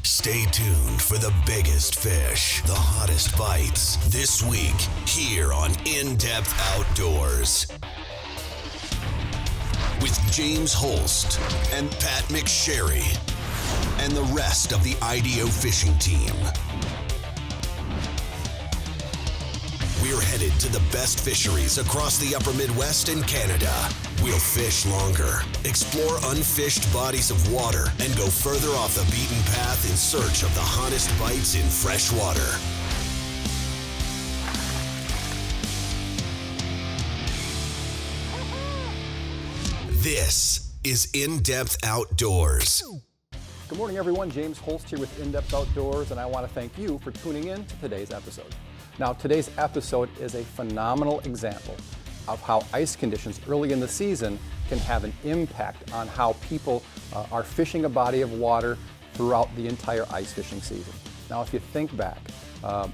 Stay tuned for the biggest fish, the hottest bites, this week here on In-Depth Outdoors. With James Holst and Pat McSharry and the rest of the IDO fishing team. We're headed to the best fisheries across the upper Midwest and Canada. We'll fish longer, explore unfished bodies of water, and go further off the beaten path in search of the hottest bites in fresh water. This is In-Depth Outdoors. Good morning, everyone. James Holst here with In-Depth Outdoors, and I want to thank you for tuning in to today's episode. Now, today's episode is a phenomenal example of how ice conditions early in the season can have an impact on how people are fishing a body of water throughout the entire ice fishing season. Now, if you think back,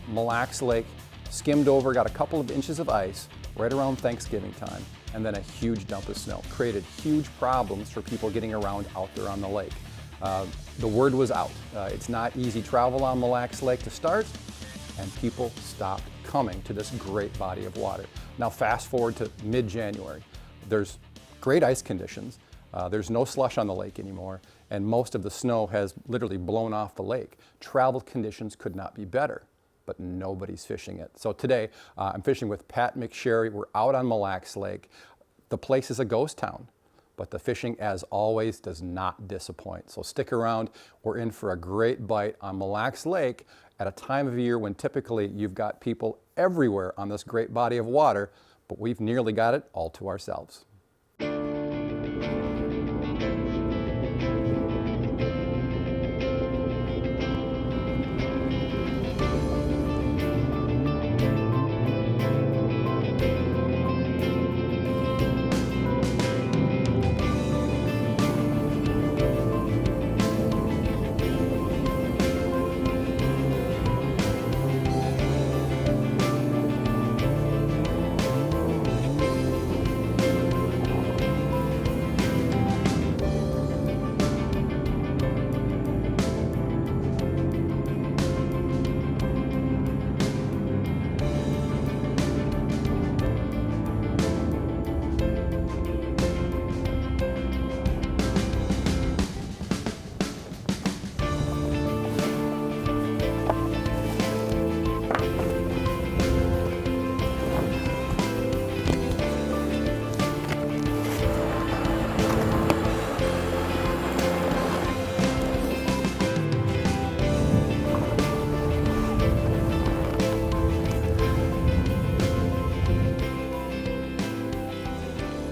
Mille Lacs Lake skimmed over, got a couple of inches of ice right around Thanksgiving time, and then a huge dump of snow. Created huge problems for people getting around out there on the lake. The word was out. It's not easy travel on Mille Lacs Lake to start, and people stopped coming to this great body of water. Now fast forward to mid-January. There's great ice conditions. There's no slush on the lake anymore, and most of the snow has literally blown off the lake. Travel conditions could not be better, but nobody's fishing it. So today, I'm fishing with Pat McSharry. We're out on Mille Lacs Lake. The place is a ghost town, but the fishing, as always, does not disappoint. So stick around. We're in for a great bite on Mille Lacs Lake at a time of year when typically you've got people everywhere on this great body of water, but we've nearly got it all to ourselves.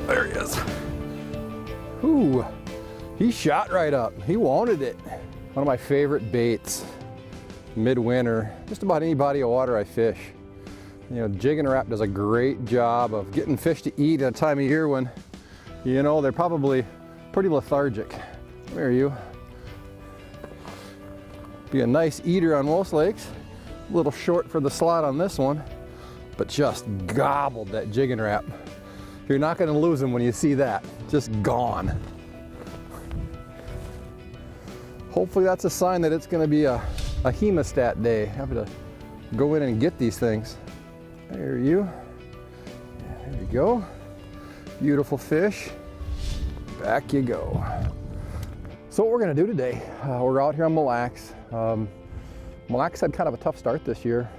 There he is. Ooh, he shot right up. He wanted it. One of my favorite baits, midwinter, just about any body of water I fish. You know, Jigging Rap does a great job of getting fish to eat at a time of year when, you know, they're probably pretty lethargic. Come here, you. Be a nice eater on most lakes. A little short for the slot on this one, but just gobbled that Jigging Rap. You're not going to lose them when you see that. Just gone. Hopefully that's a sign that it's going to be a hemostat day. Have to go in and get these things. There you. There you go. Beautiful fish. Back you go. So what we're going to do today, we're out here on Mille Lacs. Mille Lacs had kind of a tough start this year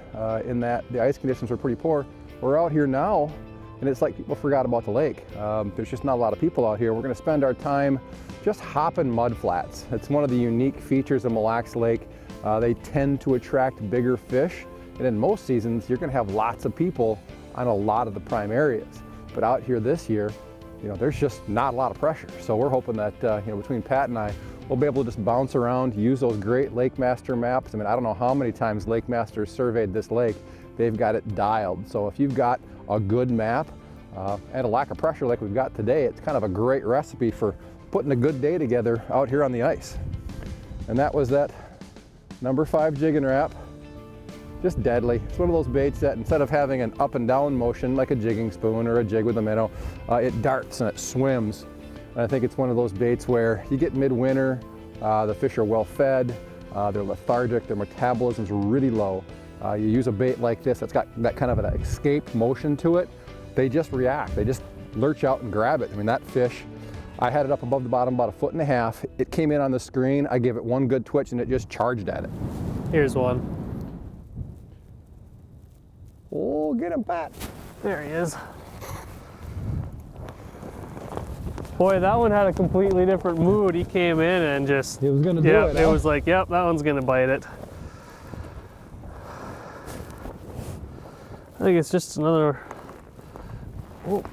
in that the ice conditions were pretty poor. We're out here now, and it's like people forgot about the lake. There's just not a lot of people out here. We're going to spend our time just hopping mud flats. It's one of the unique features of Mille Lacs Lake. They tend to attract bigger fish, and in most seasons you're going to have lots of people on a lot of the prime areas. But out here this year, you know, there's just not a lot of pressure. So we're hoping that you know, between Pat and I, we'll be able to just bounce around, use those great Lakemaster maps. I mean, I don't know how many times Lakemaster surveyed this lake. They've got it dialed. So if you've got a good map and a lack of pressure like we've got today, it's kind of a great recipe for putting a good day together out here on the ice. And that was that number 5 Jigging Rap. Just deadly. It's one of those baits that instead of having an up and down motion like a jigging spoon or a jig with a minnow, it darts and it swims. And I think it's one of those baits where you get midwinter, the fish are well fed, They're lethargic, their metabolism's really low. You use a bait like this that's got that kind of an escape motion to it, they just react. They just lurch out and grab it. I mean, that fish, I had it up above the bottom about 1.5 feet. It came in on the screen, I gave it one good twitch and it just charged at it. Here's one. Oh, get him, Pat. There he is. Boy, that one had a completely different mood. He came in and just... He was gonna do it. It was like, yep, that one's gonna bite it. I think it's just another... Oh.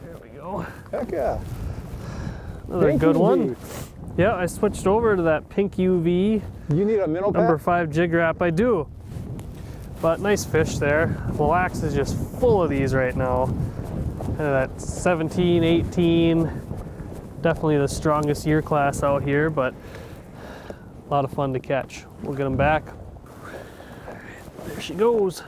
There we go. Heck yeah. Another Pink good UV. one. Yeah, I switched over to that pink UV. You need a minnow, Pat? Number 5 jig wrap, I do. But nice fish there. Mille Lacs is just full of these right now. Kind of that 17, 18, definitely the strongest year class out here, but a lot of fun to catch. We'll get them back. There she goes.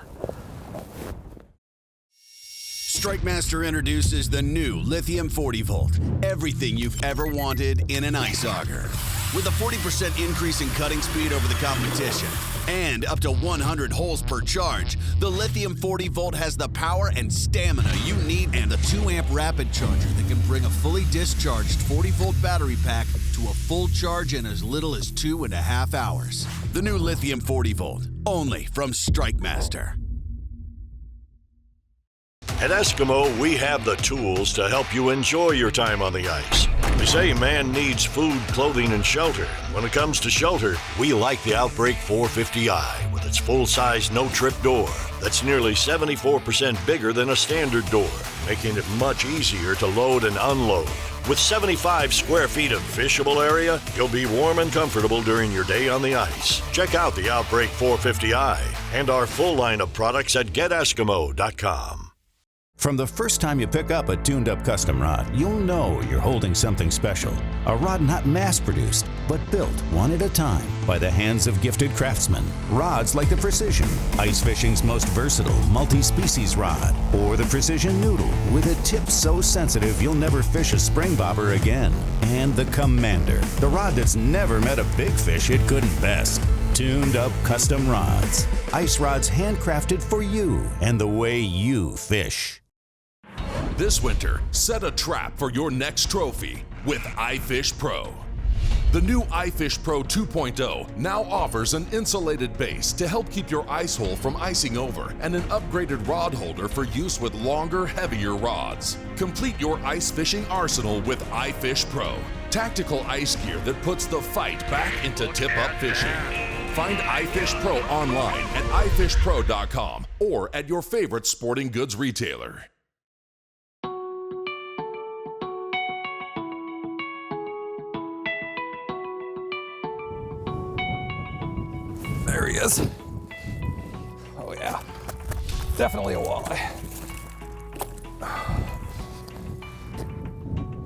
Strikemaster introduces the new lithium 40 volt. Everything you've ever wanted in an ice auger. With a 40% increase in cutting speed over the competition and up to 100 holes per charge, the lithium 40 volt has the power and stamina you need and a 2-amp rapid charger that can bring a fully discharged 40 volt battery pack to a full charge in as little as 2.5 hours. The new lithium 40 volt, only from Strikemaster. At Eskimo, we have the tools to help you enjoy your time on the ice. They say man needs food, clothing, and shelter. When it comes to shelter, we like the Outbreak 450i with its full-size no-trip door that's nearly 74% bigger than a standard door, making it much easier to load and unload. With 75 square feet of fishable area, you'll be warm and comfortable during your day on the ice. Check out the Outbreak 450i and our full line of products at geteskimo.com. From the first time you pick up a tuned-up custom rod, you'll know you're holding something special. A rod not mass-produced, but built one at a time by the hands of gifted craftsmen. Rods like the Precision, ice fishing's most versatile multi-species rod, or the Precision Noodle with a tip so sensitive you'll never fish a spring bobber again. And the Commander, the rod that's never met a big fish it couldn't best. Tuned-up custom rods. Ice rods handcrafted for you and the way you fish. This winter, set a trap for your next trophy with iFish Pro. The new iFish Pro 2.0 now offers an insulated base to help keep your ice hole from icing over and an upgraded rod holder for use with longer, heavier rods. Complete your ice fishing arsenal with iFish Pro, tactical ice gear that puts the fight back into tip-up fishing. Find iFish Pro online at ifishpro.com or at your favorite sporting goods retailer. There he is. Oh yeah, definitely a walleye.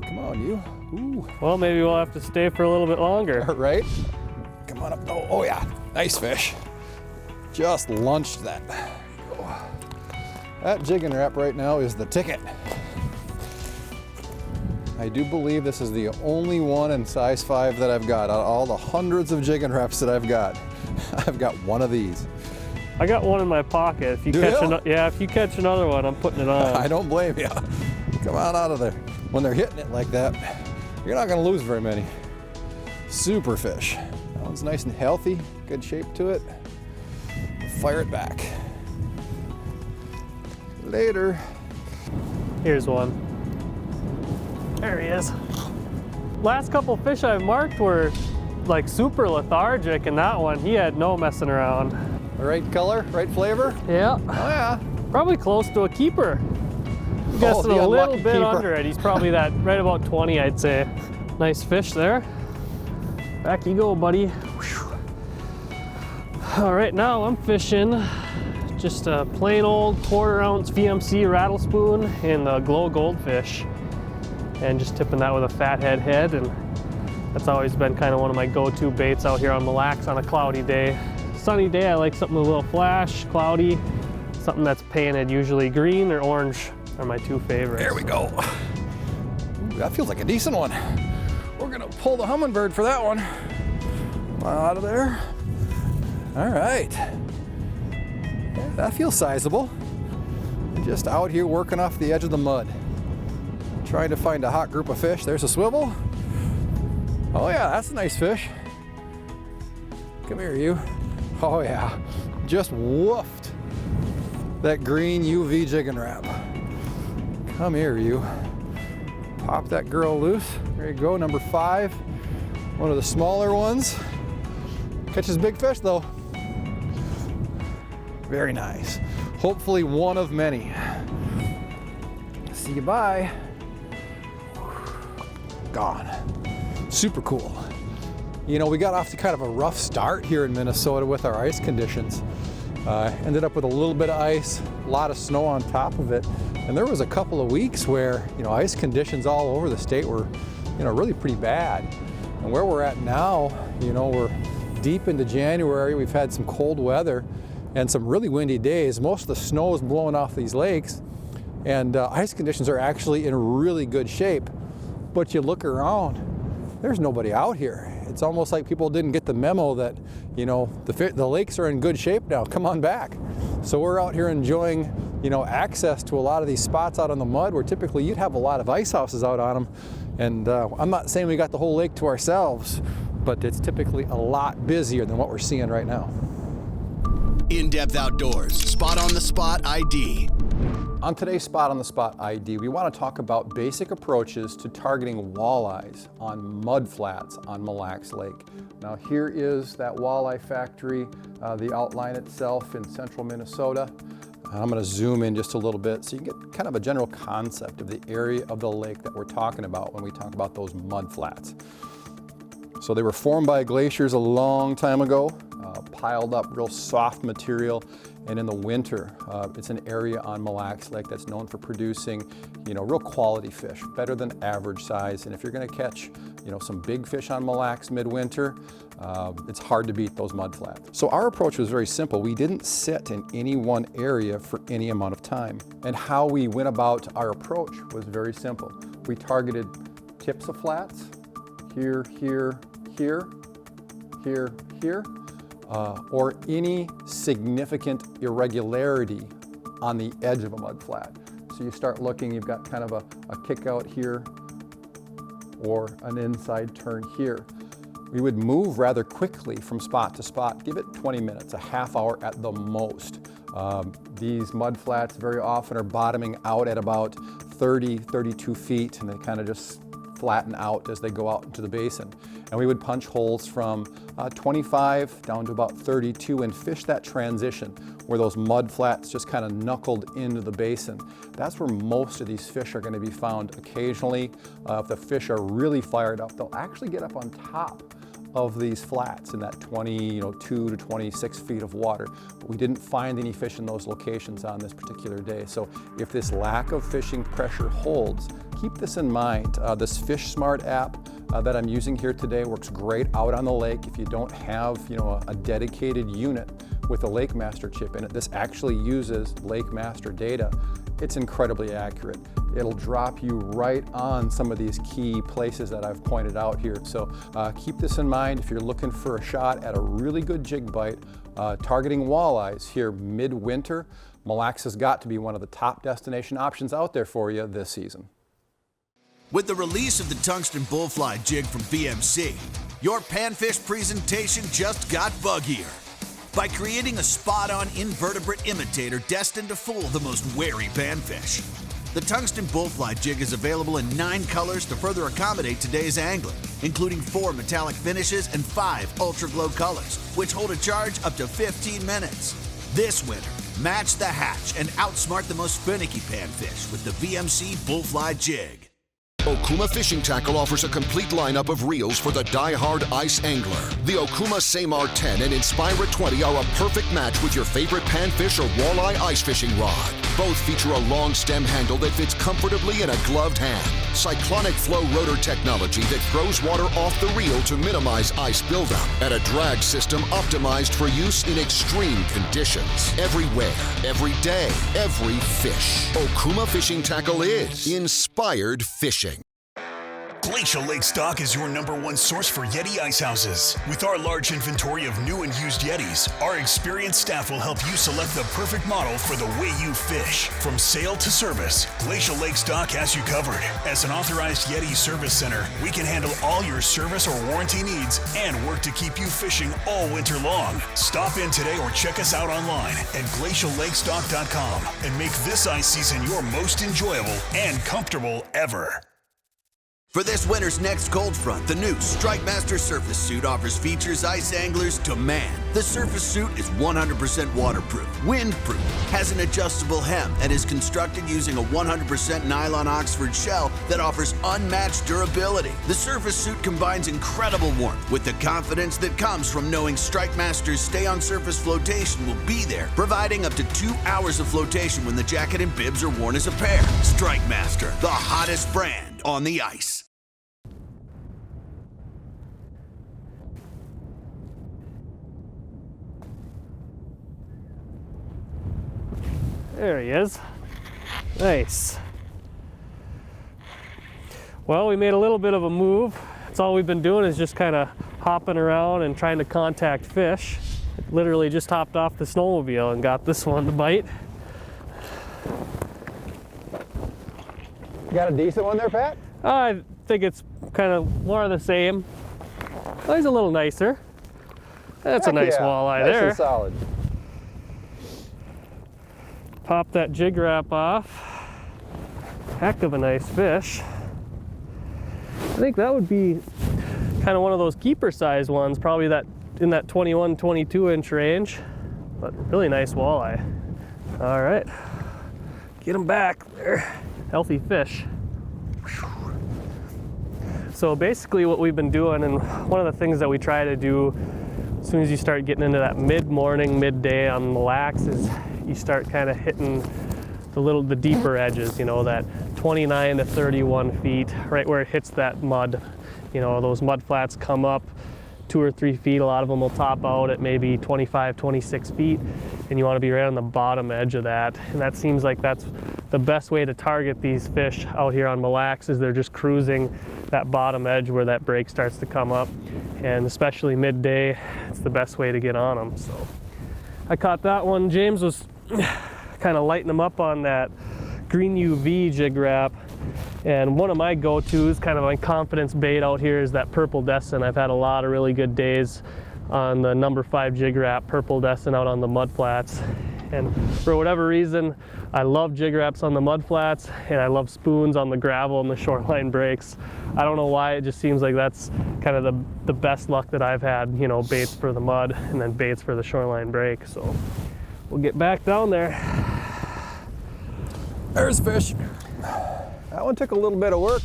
Come on, you. Ooh. Well, maybe we'll have to stay for a little bit longer. Right? Come on up. Oh yeah, nice fish. Just lunched that. Oh. That jigging wrap right now is the ticket. I do believe this is the only one in size 5 that I've got. Out of all the hundreds of jigging wraps that I've got one of these. I got one in my pocket. If you if you catch another one, I'm putting it on. I don't blame you. Come on out of there. When they're hitting it like that, you're not going to lose very many. Super fish. That one's nice and healthy, good shape to it. Fire it back. Later. Here's one. There he is. Last couple fish I've marked were like super lethargic, and that one, he had no messing around. The right color, right flavor? Yeah. Oh yeah. Probably close to a keeper. I'm guessing a little bit under it. He's probably that right about 20, I'd say. Nice fish there. Back you go, buddy. Whew. All right, now I'm fishing just a plain old 1/4 ounce VMC rattle spoon in the glow goldfish, and just tipping that with a fathead head, and that's always been kind of one of my go-to baits out here on Mille Lacs on a cloudy day. Sunny day, I like something with a little flash, cloudy, something that's painted, usually green or orange are my 2 favorites. There we go. Ooh, that feels like a decent one. We're gonna pull the Humminbird for that one. out of there. All right. Yeah, that feels sizable. Just out here working off the edge of the mud. Trying to find a hot group of fish. There's a swivel. Oh yeah, that's a nice fish. Come here, you. Oh yeah, just woofed that green UV jigging rap. Come here, you. Pop that girl loose. There you go, number 5. One of the smaller ones. Catches big fish though. Very nice. Hopefully one of many. See you, bye. Gone. Super cool. You know, we got off to kind of a rough start here in Minnesota with our ice conditions. Ended up with a little bit of ice, a lot of snow on top of it. And there was a couple of weeks where, you know, ice conditions all over the state were, you know, really pretty bad. And where we're at now, you know, we're deep into January. We've had some cold weather and some really windy days. Most of the snow is blowing off these lakes, and ice conditions are actually in really good shape. But you look around, there's nobody out here. It's almost like people didn't get the memo that, you know, the lakes are in good shape now. Come on back. So we're out here enjoying, you know, access to a lot of these spots out on the mud where typically you'd have a lot of ice houses out on them. And I'm not saying we got the whole lake to ourselves, but it's typically a lot busier than what we're seeing right now. In-depth outdoors, spot on the spot ID. On today's Spot on the Spot ID, we want to talk about basic approaches to targeting walleyes on mud flats on Mille Lacs Lake. Now here is that walleye factory, the outline itself in central Minnesota. I'm going to zoom in just a little bit so you can get kind of a general concept of the area of the lake that we're talking about when we talk about those mud flats. So they were formed by glaciers a long time ago, piled up real soft material, and in the winter, it's an area on Mille Lacs Lake that's known for producing, you know, real quality fish, better than average size. And if you're going to catch, you know, some big fish on Mille Lacs midwinter, it's hard to beat those mud flats. So our approach was very simple. We didn't sit in any one area for any amount of time. And how we went about our approach was very simple. We targeted tips of flats, here, here, here, here, here, or any significant irregularity on the edge of a mud flat. So you start looking, you've got kind of a kick out here or an inside turn here. We would move rather quickly from spot to spot, give it 20 minutes, a half hour at the most. These mud flats very often are bottoming out at about 30, 32 feet, and they kind of just flatten out as they go out into the basin. And we would punch holes from 25 down to about 32 and fish that transition where those mud flats just kind of knuckled into the basin. That's where most of these fish are going to be found. Occasionally, if the fish are really fired up, they'll actually get up on top of these flats in that 22 to 26 feet of water. But we didn't find any fish in those locations on this particular day. So if this lack of fishing pressure holds, keep this in mind. This Fish Smart app that I'm using here today works great out on the lake. If you don't have, a dedicated unit with a Lakemaster chip in it, this actually uses Lakemaster data. It's incredibly accurate. It'll drop you right on some of these key places that I've pointed out here. So keep this in mind if you're looking for a shot at a really good jig bite, targeting walleyes here midwinter. Mille Lacs has got to be one of the top destination options out there for you this season. With the release of the Tungsten Bullfly Jig from VMC, your panfish presentation just got buggier. By creating a spot-on invertebrate imitator destined to fool the most wary panfish. The Tungsten Bullfly Jig is available in 9 colors to further accommodate today's angler, including 4 metallic finishes and 5 ultra glow colors, which hold a charge up to 15 minutes. This winter, match the hatch and outsmart the most finicky panfish with the VMC Bullfly Jig. Okuma Fishing Tackle offers a complete lineup of reels for the die-hard ice angler. The Okuma Samar 10 and Inspira 20 are a perfect match with your favorite panfish or walleye ice fishing rod. Both feature a long stem handle that fits comfortably in a gloved hand. Cyclonic flow rotor technology that throws water off the reel to minimize ice buildup. And a drag system optimized for use in extreme conditions. Everywhere, every day, every fish. Okuma Fishing Tackle is inspired fishing. Glacial Lake Stock is your #1 source for Yeti ice houses. With our large inventory of new and used Yetis, our experienced staff will help you select the perfect model for the way you fish. From sale to service, Glacial Lake Stock has you covered. As an authorized Yeti service center, we can handle all your service or warranty needs and work to keep you fishing all winter long. Stop in today or check us out online at glaciallakestock.com and make this ice season your most enjoyable and comfortable ever. For this winter's next cold front, the new Lakemaster Surface Suit offers features ice anglers demand. The Surface Suit is 100% waterproof, windproof, has an adjustable hem, and is constructed using a 100% nylon Oxford shell that offers unmatched durability. The Surface Suit combines incredible warmth with the confidence that comes from knowing Lakemaster's stay-on-surface flotation will be there, providing up to 2 hours of flotation when the jacket and bibs are worn as a pair. Lakemaster, the hottest brand on the ice. There he is. Nice. Well, we made a little bit of a move. That's all we've been doing is just kind of hopping around and trying to contact fish. Literally just hopped off the snowmobile and got this one to bite. You got a decent one there, Pat? I think it's kind of more of the same. Oh, he's a little nicer. That's a nice walleye nice there. And solid. Pop that jig wrap off. Heck of a nice fish. I think that would be kind of one of those keeper size ones, probably that in that 21, 22 inch range, but really nice walleye. All right, get him back there. Healthy fish. So basically what we've been doing, and one of the things that we try to do as soon as you start getting into that mid-morning, midday on Mille Lacs is you start kind of hitting the deeper edges, you know, that 29 to 31 feet, right where it hits that mud. You know, those mud flats come up 2 or 3 feet. A lot of them will top out at maybe 25, 26 feet, and you want to be right on the bottom edge of that. And that seems like that's the best way to target these fish out here on Mille Lacs, is they're just cruising that bottom edge where that break starts to come up. And especially midday, it's the best way to get on them. So I caught that one. James was kind of lighting them up on that green UV jig wrap. And one of my go-tos, kind of my confidence bait out here, is that purple Destin. I've had a lot of really good days on the number 5 jig wrap, purple Destin, out on the mud flats. And for whatever reason, I love jig wraps on the mud flats, and I love spoons on the gravel and the shoreline breaks. I don't know why, it just seems like that's kind of the best luck that I've had, you know, baits for the mud and then baits for the shoreline break. So we'll get back down there. There's fish. That one took a little bit of work.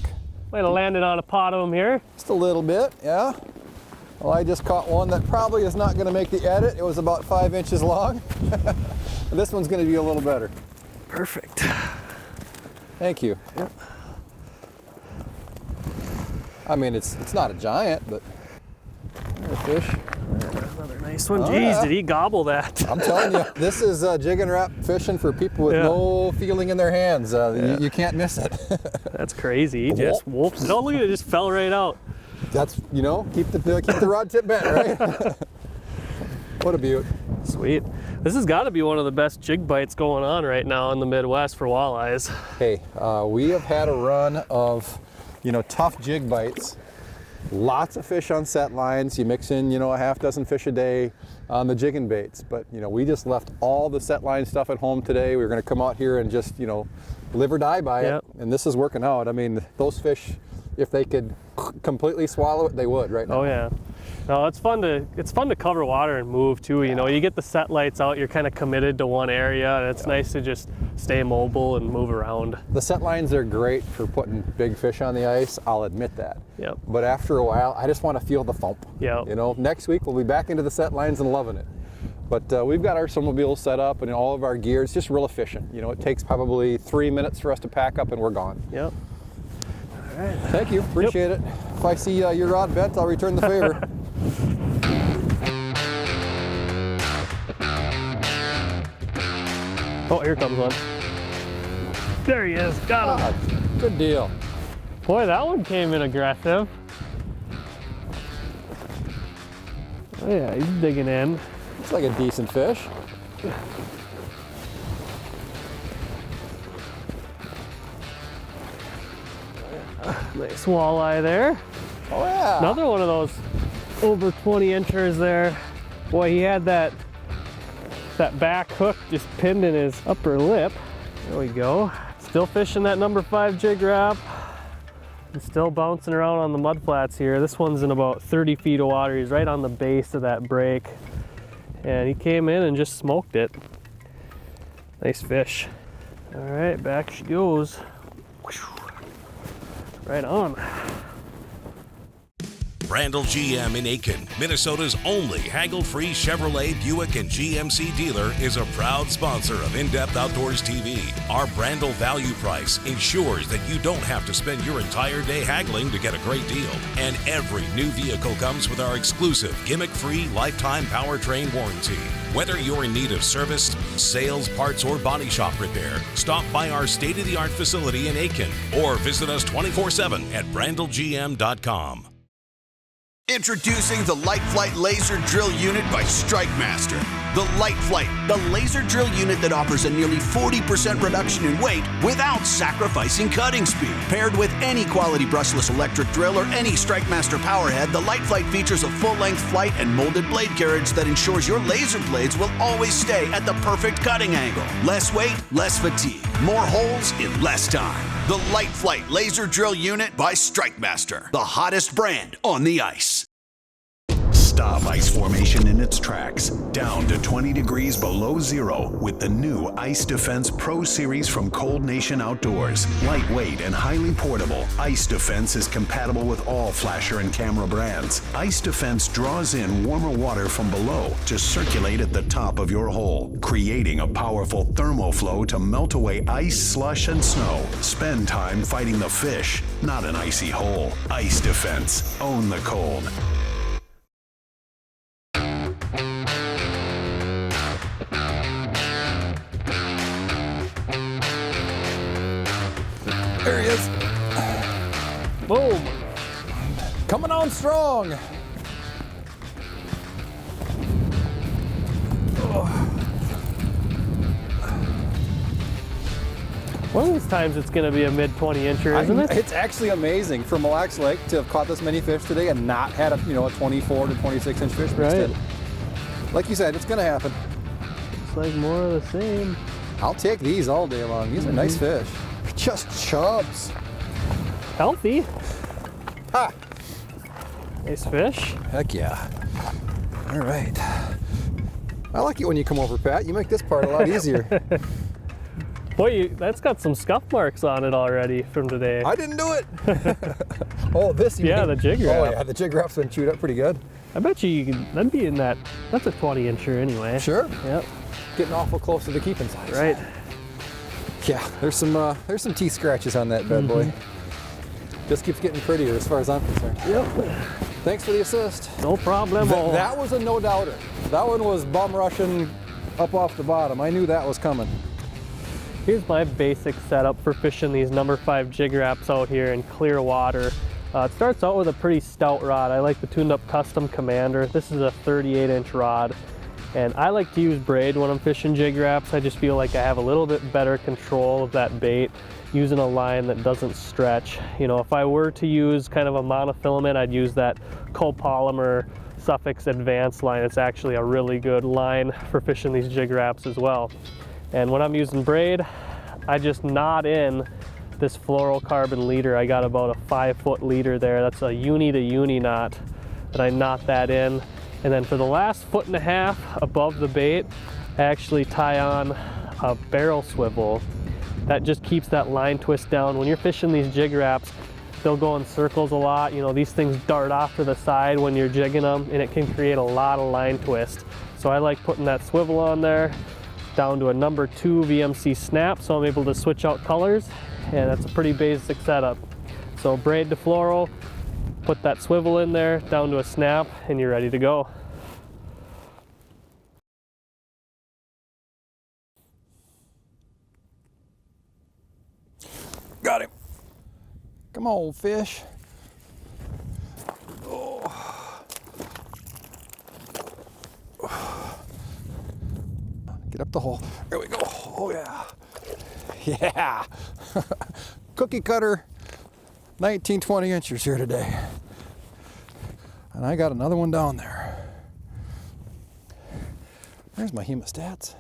Might have landed on a pot of them here. Just a little bit, yeah. Well, I just caught one that probably is not going to make the edit. It was about 5 inches long. This one's going to be a little better. Perfect. Thank you. Yep. I mean, it's not a giant, but there's a fish. Another nice one. Jeez, did he gobble that? I'm telling you, this is jig and wrap fishing for people with no feeling in their hands. You can't miss it. That's crazy. He just whooped. Oh, look at it, just fell right out. That's, you know, keep the rod tip bent, right? What a beaut. Sweet. This has got to be one of the best jig bites going on right now in the Midwest for walleyes. Hey, we have had a run of, you know, tough jig bites. Lots of fish on set lines. You mix in, you know, a half dozen fish a day on the jigging baits. But, you know, we just left all the set line stuff at home today. We were going to come out here and just, you know, live or die by it. And this is working out. I mean, those fish, if they could completely swallow it, they would right now. Oh yeah. No, it's fun to cover water and move too. You know, you get the set lights out, you're kind of committed to one area, and it's nice to just stay mobile and move around. The set lines are great for putting big fish on the ice, I'll admit that. Yep. But after a while, I just want to feel the thump. Yep. You know, next week we'll be back into the set lines and loving it. But we've got our snowmobiles set up and all of our gear. It's just real efficient. You know, it takes probably 3 minutes for us to pack up and we're gone. Yep. All right. Thank you, appreciate it. If I see your rod bent, I'll return the favor. Oh, here comes one. There he is, got him. Good deal. Boy, that one came in aggressive. Oh yeah, he's digging in. Looks like a decent fish. Nice walleye there. Oh yeah. Another one of those over 20 inchers there. Boy, he had that back hook just pinned in his upper lip. There we go. Still fishing that number 5 jig wrap. And still bouncing around on the mud flats here. This one's in about 30 feet of water. He's right on the base of that break. And he came in and just smoked it. Nice fish. All right, back she goes. Right on. Brandel GM in Aiken, Minnesota's only haggle-free Chevrolet, Buick, and GMC dealer, is a proud sponsor of In-Depth Outdoors TV. Our Brandel value price ensures that you don't have to spend your entire day haggling to get a great deal. And every new vehicle comes with our exclusive gimmick-free lifetime powertrain warranty. Whether you're in need of service, sales, parts, or body shop repair, stop by our state-of-the-art facility in Aiken or visit us 24/7 at brandelgm.com. Introducing the Light Flight Laser Drill Unit by StrikeMaster. The Light Flight, the laser drill unit that offers a nearly 40% reduction in weight without sacrificing cutting speed. Paired with any quality brushless electric drill or any StrikeMaster powerhead, the Light Flight features a full-length flight and molded blade carriage that ensures your laser blades will always stay at the perfect cutting angle. Less weight, less fatigue. More holes in less time. The Light Flight Laser Drill Unit by StrikeMaster, the hottest brand on the ice. Stop ice formation in its tracks, down to 20 degrees below zero with the new Ice Defense Pro Series from Cold Nation Outdoors. Lightweight and highly portable, Ice Defense is compatible with all flasher and camera brands. Ice Defense draws in warmer water from below to circulate at the top of your hole, creating a powerful thermoflow to melt away ice, slush, and snow. Spend time fighting the fish, not an icy hole. Ice Defense. Own the cold. There he is. Boom. Coming on strong. One of these times it's going to be a mid-20 incher, isn't it? It's actually amazing for Mille Lacs Lake to have caught this many fish today and not had a 24 to 26 inch fish mixed in. Like you said, it's going to happen. It's like more of the same. I'll take these all day long. These are nice fish. Just chubs. Healthy. Ha! Nice fish. Heck yeah. All right. I like it when you come over, Pat. You make this part a lot easier. Boy, that's got some scuff marks on it already from today. I didn't do it. Oh, this you mean? The jig wrap. Oh yeah, the jig rap's been chewed up pretty good. I bet you can, that'd be in that, that's a 20 incher anyway. Sure. Yep. Getting awful close to the keeping size. Right. Yeah, there's some teeth scratches on that bad boy. Just keeps getting prettier as far as I'm concerned. Yep. Thanks for the assist. No problem. That was a no-doubter. That one was bum rushing up off the bottom. I knew that was coming. Here's my basic setup for fishing these number 5 jig wraps out here in clear water. It starts out with a pretty stout rod. I like the tuned up Custom Commander. This is a 38-inch rod. And I like to use braid when I'm fishing jig wraps. I just feel like I have a little bit better control of that bait using a line that doesn't stretch. You know, if I were to use kind of a monofilament, I'd use that copolymer Suffix Advanced line. It's actually a really good line for fishing these jig wraps as well. And when I'm using braid, I just knot in this fluorocarbon leader. I got about a 5-foot leader there. That's a uni to uni knot that I knot that in. And then for the last 1.5 feet above the bait, I actually tie on a barrel swivel. That just keeps that line twist down. When you're fishing these jig wraps, they'll go in circles a lot. You know, these things dart off to the side when you're jigging them, and it can create a lot of line twist. So I like putting that swivel on there, down to a number 2 VMC snap, so I'm able to switch out colors, and that's a pretty basic setup. So braid to fluoro, put that swivel in there, down to a snap, and you're ready to go. Got him. Come on, fish. Oh. Get up the hole. There we go. Oh yeah. Yeah. Cookie cutter 19, 20 inchers here today. And I got another one down there. There's my hemostats.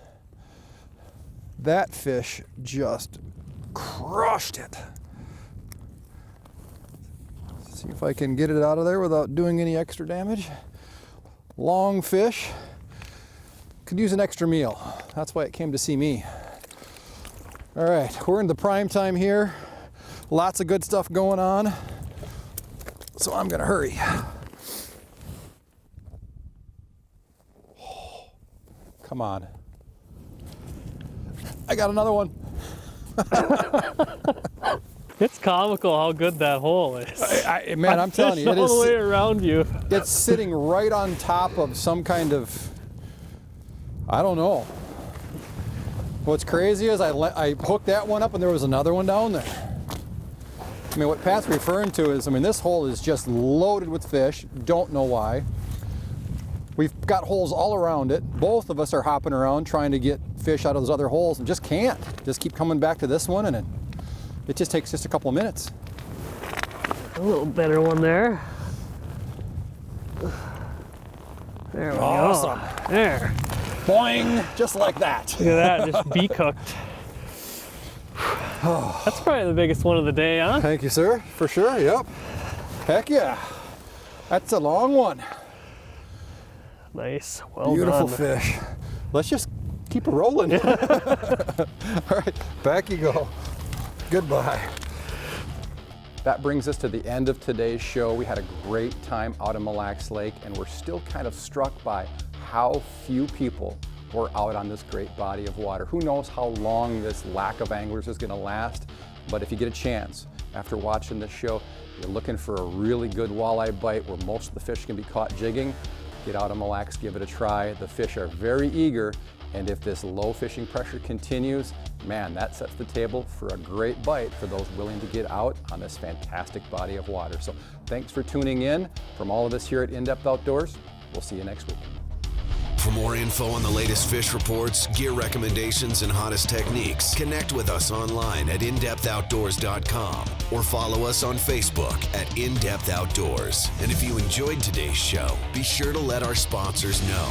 That fish just crushed it. See if I can get it out of there without doing any extra damage. Long fish. Could use an extra meal. That's why it came to see me. All right, we're in the prime time here. Lots of good stuff going on. So I'm gonna hurry. Come on. I got another one. It's comical how good that hole is. Man, I'm telling you, it is all the way around you. It's sitting right on top of some kind of, I don't know. What's crazy is I hooked that one up and there was another one down there. I mean, what Pat's referring to is, I mean, this hole is just loaded with fish. Don't know why. We've got holes all around it. Both of us are hopping around trying to get fish out of those other holes and just can't. Just keep coming back to this one, and it just takes just a couple of minutes. A little better one there. There we Awesome. go. There. Boing, just like that. Look at that, just beak hooked. That's probably the biggest one of the day, huh? Thank you, sir, for sure, yep. Heck yeah. That's a long one. Nice, well Beautiful done. fish. Let's just keep it rolling. All right, back you go. Goodbye. That brings us to the end of today's show. We had a great time out in Mille Lacs Lake, and we're still kind of struck by how few people were out on this great body of water. Who knows how long this lack of anglers is gonna last, but if you get a chance, after watching this show, you're looking for a really good walleye bite where most of the fish can be caught jigging, get out of Mille Lacs, give it a try. The fish are very eager, and if this low fishing pressure continues, man, that sets the table for a great bite for those willing to get out on this fantastic body of water. So thanks for tuning in. From all of us here at In Depth Outdoors, we'll see you next week. For more info on the latest fish reports, gear recommendations, and hottest techniques, connect with us online at indepthoutdoors.com or follow us on Facebook at In Depth Outdoors. And if you enjoyed today's show, be sure to let our sponsors know.